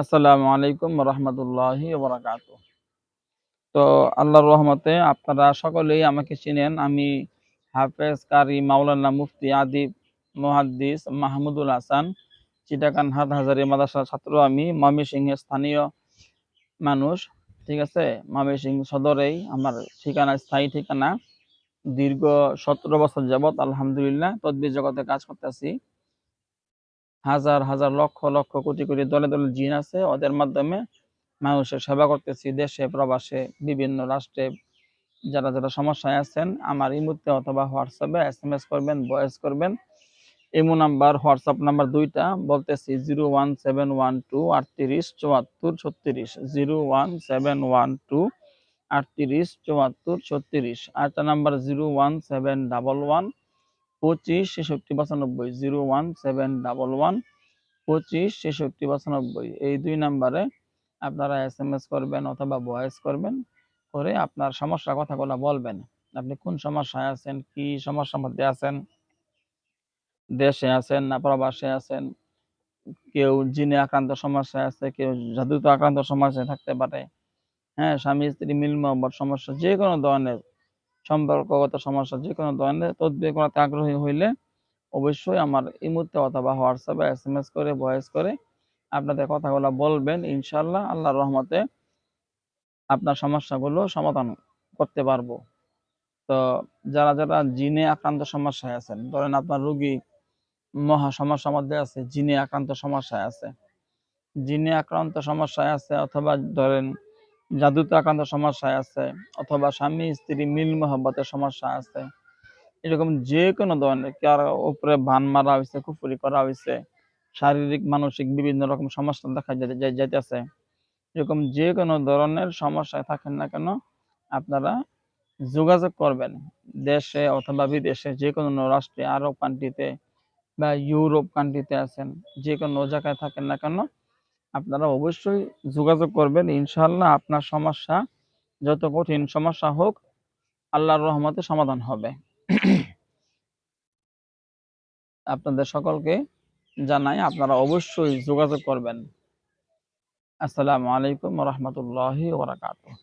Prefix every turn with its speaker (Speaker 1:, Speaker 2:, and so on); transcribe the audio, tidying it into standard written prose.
Speaker 1: আসসালামু আলাইকুম রহমতুল্লাহি বারাকাতুহ। তো আল্লাহর রহমতে আপনারা সকলেই আমাকে চিনেন। আমি হাফেজ কারি মাওলানা মুফতি আদিব মুহাদ্দিস মাহমুদুল হাসান, চিটাগাং হাটহাজারী মাদ্রাসার ছাত্র। আমি ময়মনসিংহের স্থানীয় মানুষ। ঠিক আছে, ময়মনসিংহ সদরেই আমার ঠিকানা, স্থায়ী ঠিকানা। দীর্ঘ 17 বছর যাবত আলহামদুলিল্লাহ তদবির জগতে কাজ করতেছি। হাজার হাজার লক্ষ লক্ষ কোটি কোটি দলে দলে জিন আছে, ওদের মাধ্যমে মানুষের সেবা করতেছি। দেশে প্রবাসে বিভিন্ন রাষ্ট্রে যারা যারা সমস্যায় আছেন, আমার ইমুতে অথবা হোয়াটসঅ্যাপে SMS করবেন, ভয়েস করবেন। ইমো নাম্বার, হোয়াটসঅ্যাপ নাম্বার দুইটা, বলতেছি 01712 38 74 36, 01712 38 74 36। আরেকটা নাম্বার 01711 25 66 95, 01711 25 66 95। এই দুই নাম্বারে আপনারা SMS করবেন অথবা ভয়েস করবেন, করে আপনার সমস্যার কথাগুলো বলবেন। আপনি কোন সমস্যায় আছেন, কি সমস্যার মধ্যে আছেন, দেশে আছেন না প্রবাসে আছেন, কেউ জিনে আক্রান্ত সমস্যায় আছে, কেউ জাদুতে আক্রান্ত সমস্যায় থাকতে পারে। হ্যাঁ, স্বামী স্ত্রী মিল মহব্বত সমস্যা, যে কোনো ধরনের সম্পর্কগত সমস্যা, যে কোনো ধরনের তদবির করাতে আগ্রহী হইলে অবশ্যই আমার ইমুতে অথবা হোয়াটসঅ্যাপে SMS করে, ভয়েস করে আপনাদের কথাগুলো বলবেন। ইনশাআল্লাহ আল্লাহর রহমতে আপনার সমস্যাগুলো সমাধান করতে পারবো। তো যারা যারা জিনে আক্রান্ত সমস্যায় আছেন, ধরেন আপনার রোগী মহা সমস্যার মধ্যে আছে, জিনে আক্রান্ত সমস্যায় আছে, জিনে আক্রান্ত সমস্যায় আছে, অথবা ধরেন জাদুতে আক্রান্ত সমস্যায় আছে, অথবা স্বামী স্ত্রী মিল মহব্বতের সমস্যা আছে, এরকম যে কোনো ধরনের, কার উপরে বান মারা হয়েছে, কুফরি করা হয়েছে, শারীরিক মানসিক বিভিন্ন রকম সমস্যা দেখা যাইতেছে, এরকম যে কোনো ধরনের সমস্যায় থাকেন না কেন, আপনারা যোগাযোগ করবেন। দেশে অথবা বিদেশে যে কোনো রাষ্ট্রে, আরব কান্ট্রিতে বা ইউরোপ কান্ট্রিতে আছেন, যে কোনো জায়গায় থাকেন না কেন, আপনারা অবশ্যই যোগাযোগ করবেন। ইনশাআল্লাহ আপনার সমস্যা, যত কঠিন সমস্যা হোক, আল্লাহর রহমতে সমাধান হবে। আপনাদের সকলকে জানাই আপনারা অবশ্যই যোগাযোগ করবেন। আসসালামু আলাইকুম রহমতুল্লাহি ওয়া বারাকাতুহু।